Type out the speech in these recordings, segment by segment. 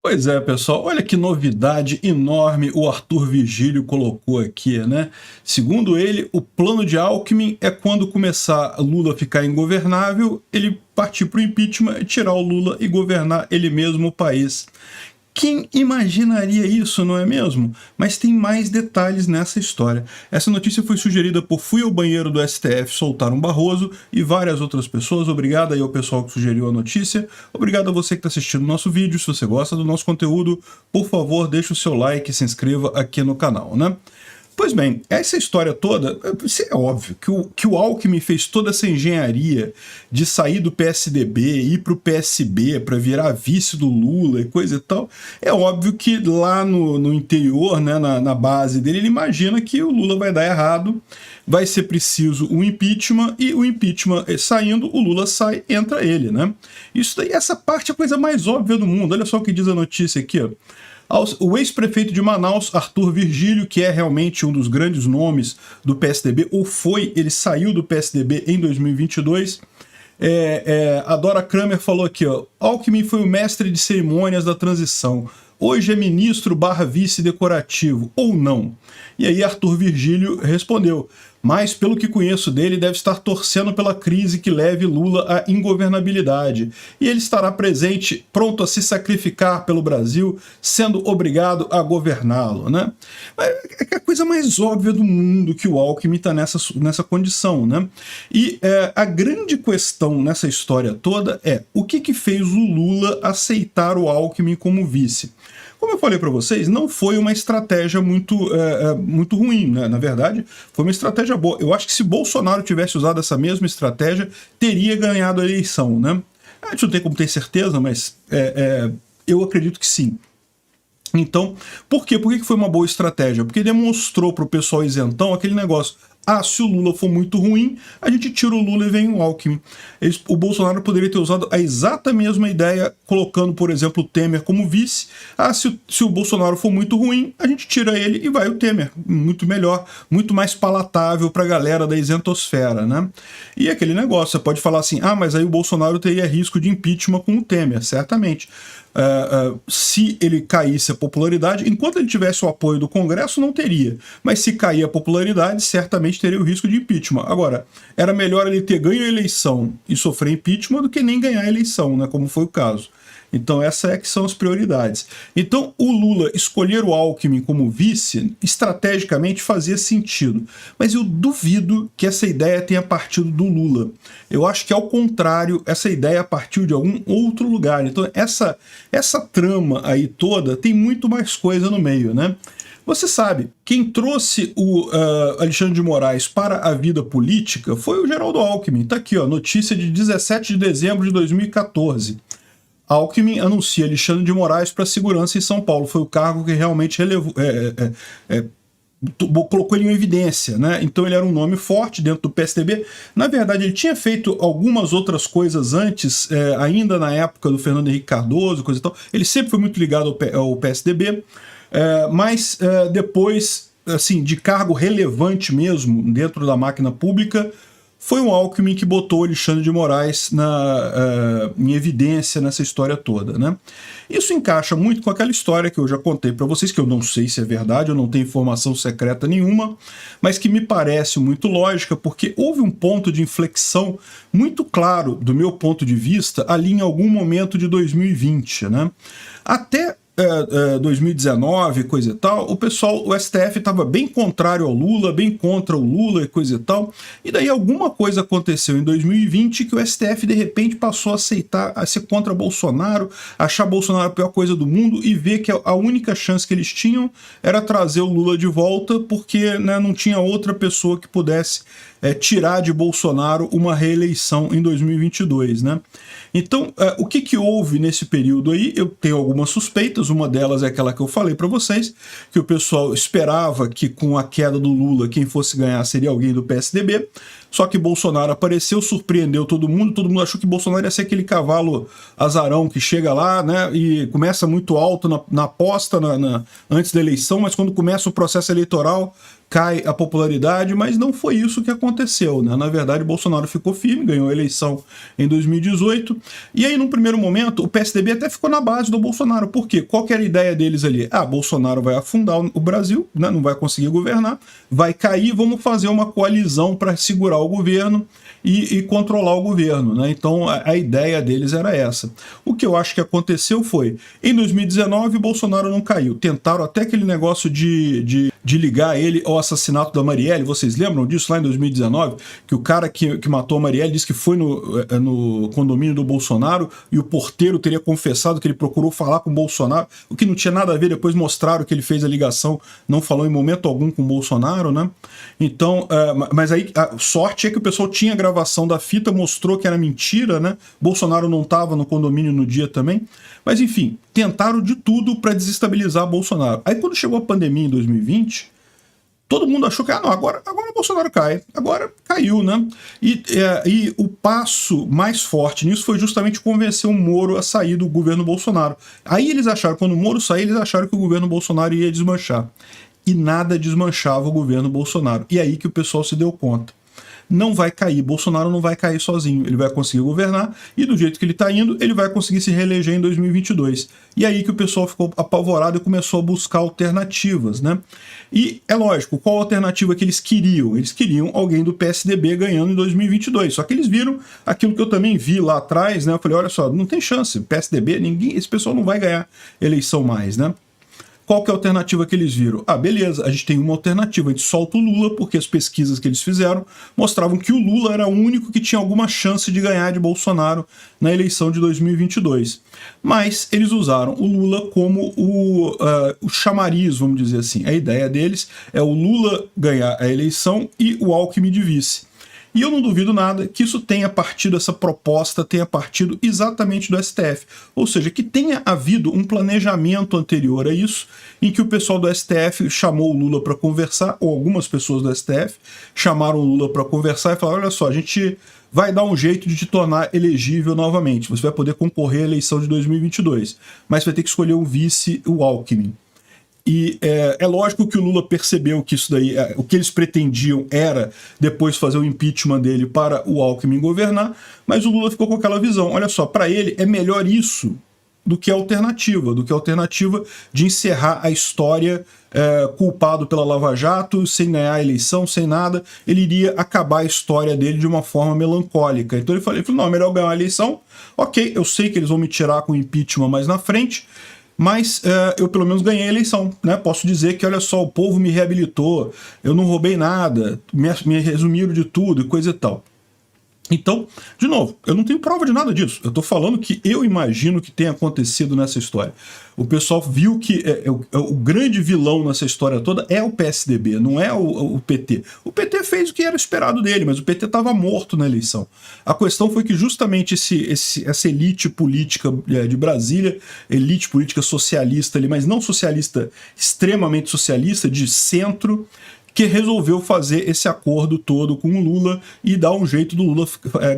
Pois é, pessoal, olha que novidade enorme o Arthur Virgílio colocou aqui, né? Segundo ele, o plano de Alckmin é quando começar Lula a ficar ingovernável, ele partir para o impeachment, tirar o Lula e governar ele mesmo o país. Quem imaginaria isso, não é mesmo? Mas tem mais detalhes nessa história. Essa notícia foi sugerida por Fui ao Banheiro do STF soltar um Barroso e várias outras pessoas. Obrigado aí ao pessoal que sugeriu a notícia. Obrigado a você que está assistindo o nosso vídeo. Se você gosta do nosso conteúdo, por favor, deixe o seu like e se inscreva aqui no canal, né? Pois bem, essa história toda, é óbvio que o Alckmin fez toda essa engenharia de sair do PSDB, ir para o PSB, para virar vice do Lula e coisa e tal. É óbvio que lá no interior, né, na base dele, ele imagina que o Lula vai dar errado, vai ser preciso um impeachment, e o impeachment saindo, o Lula sai, entra ele, né? Isso daí, essa parte é a coisa mais óbvia do mundo. Olha só o que diz a notícia aqui, ó. O ex-prefeito de Manaus, Arthur Virgílio, que é realmente um dos grandes nomes do PSDB, ou foi, ele saiu do PSDB em 2022, a Dora Kramer falou aqui, ó, Alckmin foi o mestre de cerimônias da transição, hoje é ministro / vice decorativo, ou não? E aí Arthur Virgílio respondeu, mas pelo que conheço dele, deve estar torcendo pela crise que leve Lula à ingovernabilidade. E ele estará presente, pronto a se sacrificar pelo Brasil, sendo obrigado a governá-lo, né? É a coisa mais óbvia do mundo que o Alckmin está nessa condição, né? E a grande questão nessa história toda é o que fez o Lula aceitar o Alckmin como vice? Como eu falei para vocês, não foi uma estratégia muito ruim, né? Na verdade, foi uma estratégia boa. Eu acho que se Bolsonaro tivesse usado essa mesma estratégia, teria ganhado a eleição, né? A gente não tem como ter certeza, mas eu acredito que sim. Então, por quê? Por que foi uma boa estratégia? Porque demonstrou para o pessoal isentão aquele negócio. Ah, se o Lula for muito ruim, a gente tira o Lula e vem o Alckmin. O Bolsonaro poderia ter usado a exata mesma ideia, colocando, por exemplo, o Temer como vice. Ah, se o Bolsonaro for muito ruim, a gente tira ele e vai o Temer. Muito melhor, muito mais palatável para a galera da isentosfera, né? E aquele negócio, você pode falar assim, ah, mas aí o Bolsonaro teria risco de impeachment com o Temer, certamente. Se ele caísse a popularidade, enquanto ele tivesse o apoio do Congresso, não teria. Mas se cair a popularidade, certamente teria o risco de impeachment. Agora, era melhor ele ter ganho a eleição e sofrer impeachment do que nem ganhar a eleição, né, como foi o caso. Então essa é que são as prioridades. Então o Lula escolher o Alckmin como vice, estrategicamente fazia sentido. Mas eu duvido que essa ideia tenha partido do Lula. Eu acho que, ao contrário, essa ideia partiu de algum outro lugar. Então essa trama aí toda tem muito mais coisa no meio, né? Você sabe, quem trouxe o Alexandre de Moraes para a vida política foi o Geraldo Alckmin. Tá aqui, ó, notícia de 17 de dezembro de 2014. Alckmin anuncia Alexandre de Moraes para a segurança em São Paulo. Foi o cargo que realmente colocou ele em evidência, né? Então ele era um nome forte dentro do PSDB. Na verdade, ele tinha feito algumas outras coisas antes, ainda na época do Fernando Henrique Cardoso, coisa e tal. Ele sempre foi muito ligado ao PSDB, mas depois, assim, de cargo relevante mesmo dentro da máquina pública, foi o Alckmin que botou Alexandre de Moraes em evidência nessa história toda, né? Isso encaixa muito com aquela história que eu já contei para vocês, que eu não sei se é verdade, eu não tenho informação secreta nenhuma, mas que me parece muito lógica, porque houve um ponto de inflexão muito claro, do meu ponto de vista, ali em algum momento de 2020, né? Até 2019, coisa e tal, o STF estava bem contrário ao Lula, bem contra o Lula e coisa e tal, e daí alguma coisa aconteceu em 2020 que o STF de repente passou a aceitar, a ser contra Bolsonaro, achar Bolsonaro a pior coisa do mundo e ver que a única chance que eles tinham era trazer o Lula de volta, porque, né, não tinha outra pessoa que pudesse tirar de Bolsonaro uma reeleição em 2022, né? Então, o que houve nesse período aí? Eu tenho algumas suspeitas, uma delas é aquela que eu falei para vocês, que o pessoal esperava que com a queda do Lula quem fosse ganhar seria alguém do PSDB, Só que Bolsonaro apareceu, surpreendeu todo mundo achou que Bolsonaro ia ser aquele cavalo azarão que chega lá, né, e começa muito alto na aposta antes da eleição, mas quando começa o processo eleitoral cai a popularidade, mas não foi isso que aconteceu, né? Na verdade, Bolsonaro ficou firme, ganhou a eleição em 2018, e aí, num primeiro momento, o PSDB até ficou na base do Bolsonaro. Por quê? Qual que era a ideia deles ali? Bolsonaro vai afundar o Brasil, né? Não vai conseguir governar, vai cair, vamos fazer uma coalizão para segurar o governo e controlar o governo, né? Então, a ideia deles era essa. O que eu acho que aconteceu foi, em 2019, Bolsonaro não caiu. Tentaram até aquele negócio de ligar ele ao assassinato da Marielle. Vocês lembram disso lá em 2019? Que o cara que matou a Marielle disse que foi no condomínio do Bolsonaro e o porteiro teria confessado que ele procurou falar com o Bolsonaro, o que não tinha nada a ver. Depois mostraram que ele fez a ligação, não falou em momento algum com o Bolsonaro, né? Então, mas aí a sorte é que o pessoal tinha a gravação da fita, mostrou que era mentira, né? Bolsonaro não estava no condomínio no dia também. Mas enfim, tentaram de tudo para desestabilizar Bolsonaro. Aí quando chegou a pandemia em 2020, todo mundo achou que agora o Bolsonaro cai, agora caiu, né? E o passo mais forte nisso foi justamente convencer o Moro a sair do governo Bolsonaro. Aí eles acharam, quando o Moro saiu, eles acharam que o governo Bolsonaro ia desmanchar. E nada desmanchava o governo Bolsonaro. E aí que o pessoal se deu conta. Não vai cair, Bolsonaro não vai cair sozinho, ele vai conseguir governar e do jeito que ele está indo, ele vai conseguir se reeleger em 2022. E aí que o pessoal ficou apavorado e começou a buscar alternativas, né? E é lógico, qual a alternativa que eles queriam? Eles queriam alguém do PSDB ganhando em 2022, só que eles viram aquilo que eu também vi lá atrás, né? Eu falei, olha só, não tem chance, PSDB, esse pessoal não vai ganhar eleição mais, né? Qual que é a alternativa que eles viram? Beleza, a gente tem uma alternativa, a gente solta o Lula, porque as pesquisas que eles fizeram mostravam que o Lula era o único que tinha alguma chance de ganhar de Bolsonaro na eleição de 2022. Mas eles usaram o Lula como o chamariz, vamos dizer assim. A ideia deles é o Lula ganhar a eleição e o Alckmin de vice. E eu não duvido nada que isso tenha partido, essa proposta tenha partido exatamente do STF. Ou seja, que tenha havido um planejamento anterior a isso, em que o pessoal do STF chamou o Lula para conversar, ou algumas pessoas do STF chamaram o Lula para conversar e falaram, olha só, a gente vai dar um jeito de te tornar elegível novamente. Você vai poder concorrer à eleição de 2022, mas vai ter que escolher um vice, o Alckmin. E é lógico que o Lula percebeu que isso daí, o que eles pretendiam era depois fazer o impeachment dele para o Alckmin governar, mas o Lula ficou com aquela visão, olha só, para ele é melhor isso do que a alternativa de encerrar a história culpado pela Lava Jato, sem ganhar a eleição, sem nada, ele iria acabar a história dele de uma forma melancólica. Então ele falou, não, é melhor ganhar a eleição, ok, eu sei que eles vão me tirar com o impeachment mais na frente, mas eu pelo menos ganhei a eleição, né? Posso dizer que, olha só, o povo me reabilitou, eu não roubei nada, me resumiram de tudo e coisa e tal. Então, de novo, eu não tenho prova de nada disso. Eu estou falando que eu imagino que tenha acontecido nessa história. O pessoal viu que o grande vilão nessa história toda é o PSDB, não é o PT. O PT fez o que era esperado dele, mas o PT estava morto na eleição. A questão foi que justamente essa elite política de Brasília, elite política socialista ali, mas não socialista, extremamente socialista, de centro, que resolveu fazer esse acordo todo com o Lula e dar um jeito do Lula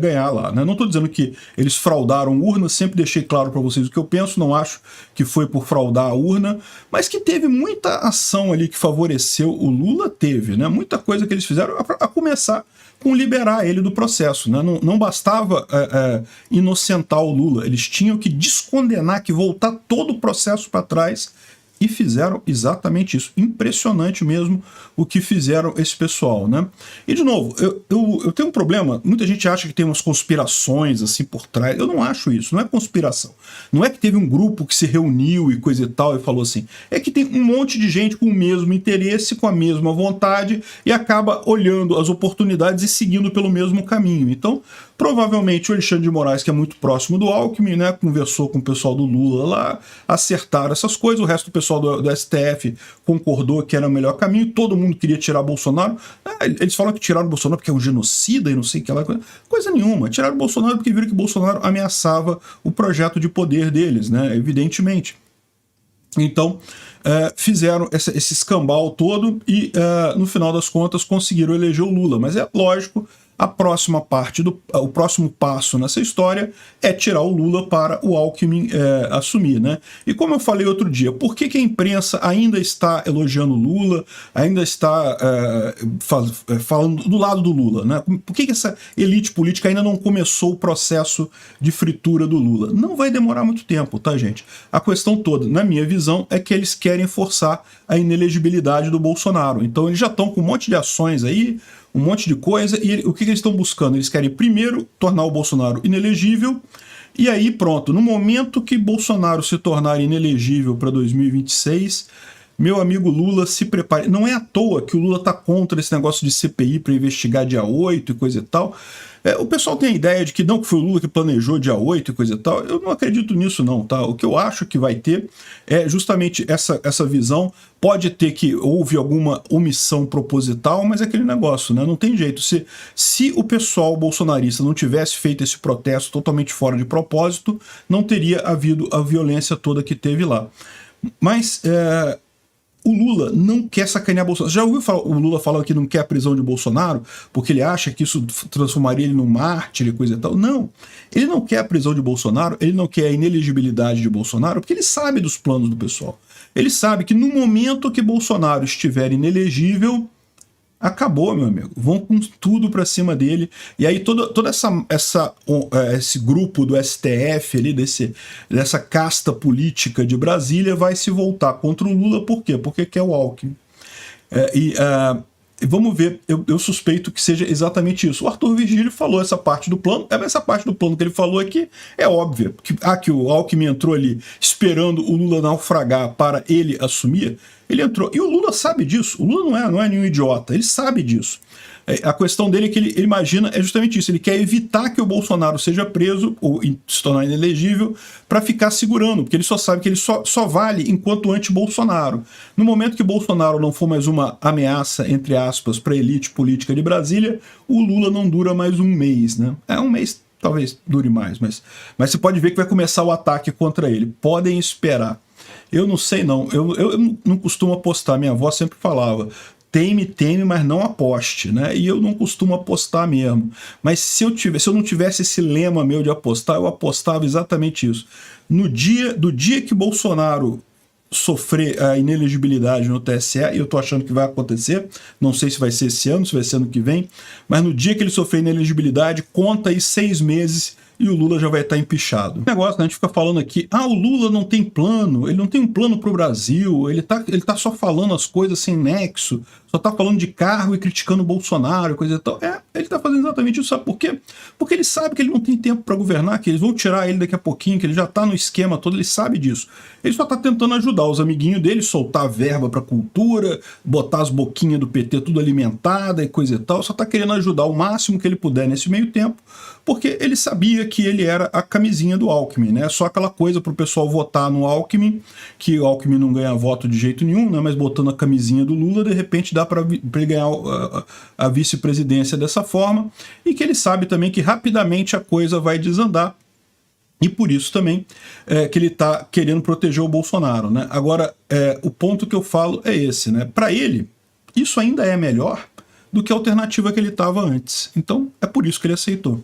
ganhar lá, né? Não estou dizendo que eles fraudaram urna, sempre deixei claro para vocês o que eu penso, não acho que foi por fraudar a urna, mas que teve muita ação ali que favoreceu o Lula, teve, né? Muita coisa que eles fizeram, a começar com liberar ele do processo, né? Não bastava inocentar o Lula, eles tinham que descondenar, que voltar todo o processo para trás. E fizeram exatamente isso. Impressionante mesmo o que fizeram esse pessoal, né? E, de novo, eu tenho um problema. Muita gente acha que tem umas conspirações assim por trás. Eu não acho isso. Não é conspiração. Não é que teve um grupo que se reuniu e coisa e tal e falou assim. É que tem um monte de gente com o mesmo interesse, com a mesma vontade e acaba olhando as oportunidades e seguindo pelo mesmo caminho. Então, provavelmente o Alexandre de Moraes, que é muito próximo do Alckmin, né, conversou com o pessoal do Lula lá, acertaram essas coisas, o resto do pessoal do STF concordou que era o melhor caminho, todo mundo queria tirar Bolsonaro. Eles falam que tiraram o Bolsonaro porque é um genocida e não sei o que lá, coisa nenhuma. Tiraram o Bolsonaro porque viram que Bolsonaro ameaçava o projeto de poder deles, né, evidentemente. Então, fizeram esse escambau todo e, no final das contas, conseguiram eleger o Lula. Mas é lógico, o próximo passo nessa história é tirar o Lula para o Alckmin assumir, né? E como eu falei outro dia, por que a imprensa ainda está elogiando o Lula, ainda está falando do lado do Lula, né? Por que essa elite política ainda não começou o processo de fritura do Lula? Não vai demorar muito tempo, tá, gente? A questão toda, na minha visão, é que eles querem forçar a inelegibilidade do Bolsonaro. Então eles já estão com um monte de ações aí, um monte de coisa, e o que eles estão buscando? Eles querem primeiro tornar o Bolsonaro inelegível, e aí pronto, no momento que Bolsonaro se tornar inelegível para 2026, meu amigo Lula, se prepare. Não é à toa que o Lula está contra esse negócio de CPI para investigar dia 8 e coisa e tal. O pessoal tem a ideia de que não, que foi o Lula que planejou dia 8 e coisa e tal. Eu não acredito nisso não, tá? O que eu acho que vai ter é justamente essa visão. Pode ter que houve alguma omissão proposital, mas é aquele negócio, né? Não tem jeito. Se o pessoal bolsonarista não tivesse feito esse protesto totalmente fora de propósito, não teria havido a violência toda que teve lá. Mas o Lula não quer sacanear Bolsonaro. Já ouviu o Lula falando que não quer a prisão de Bolsonaro porque ele acha que isso transformaria ele num mártir e coisa e tal? Não. Ele não quer a prisão de Bolsonaro, ele não quer a inelegibilidade de Bolsonaro, porque ele sabe dos planos do pessoal. Ele sabe que no momento que Bolsonaro estiver inelegível, acabou, meu amigo. Vão com tudo pra cima dele. E aí todo esse grupo do STF ali, dessa casta política de Brasília, vai se voltar contra o Lula. Por quê? Porque quer o Alckmin. Vamos ver, eu suspeito que seja exatamente isso. O Arthur Virgílio falou essa parte do plano. Essa parte do plano que ele falou aqui é óbvia. Que o Alckmin entrou ali esperando o Lula naufragar para ele assumir. Ele entrou. E o Lula sabe disso. O Lula não é nenhum idiota. Ele sabe disso. A questão dele é que ele imagina é justamente isso. Ele quer evitar que o Bolsonaro seja preso ou se tornar inelegível para ficar segurando, porque ele só sabe que ele só vale enquanto anti-Bolsonaro. No momento que Bolsonaro não for mais uma ameaça, entre aspas, para a elite política de Brasília, o Lula não dura mais um mês, né? Um mês talvez dure mais, mas você pode ver que vai começar o ataque contra ele. Podem esperar. Eu não sei não, eu não costumo apostar, minha avó sempre falava, teme, mas não aposte, né? E eu não costumo apostar mesmo. Mas se eu não tivesse esse lema meu de apostar, eu apostava exatamente isso. Do dia que Bolsonaro sofrer a inelegibilidade no TSE, e eu tô achando que vai acontecer, não sei se vai ser esse ano, se vai ser ano que vem, mas no dia que ele sofrer inelegibilidade, conta aí 6 meses e o Lula já vai estar empichado. O negócio, né, a gente fica falando aqui, o Lula não tem plano, ele não tem um plano pro Brasil, ele tá só falando as coisas sem nexo, só tá falando de cargo e criticando o Bolsonaro, coisa e tal. Ele tá fazendo exatamente isso, sabe por quê? Porque ele sabe que ele não tem tempo para governar, que eles vão tirar ele daqui a pouquinho, que ele já tá no esquema todo, ele sabe disso. Ele só tá tentando ajudar os amiguinhos dele, soltar verba pra cultura, botar as boquinhas do PT tudo alimentada e coisa e tal, só tá querendo ajudar o máximo que ele puder nesse meio tempo, porque ele sabia que ele era a camisinha do Alckmin, né? Só aquela coisa pro pessoal votar no Alckmin, que o Alckmin não ganha voto de jeito nenhum, né? Mas botando a camisinha do Lula, de repente dá para ele ganhar a vice-presidência dessa forma, e que ele sabe também que rapidamente a coisa vai desandar, e por isso também que ele está querendo proteger o Bolsonaro, né? Agora, o ponto que eu falo é esse, né? Para ele, isso ainda é melhor do que a alternativa que ele estava antes. Então, é por isso que ele aceitou.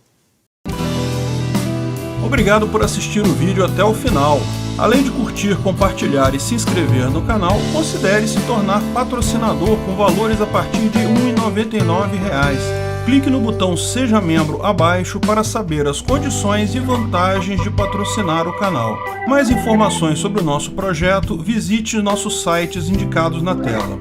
Obrigado por assistir o vídeo até o final. Além de curtir, compartilhar e se inscrever no canal, considere se tornar patrocinador com valores a partir de R$ 1,99. Clique no botão Seja Membro abaixo para saber as condições e vantagens de patrocinar o canal. Mais informações sobre o nosso projeto, visite nossos sites indicados na tela.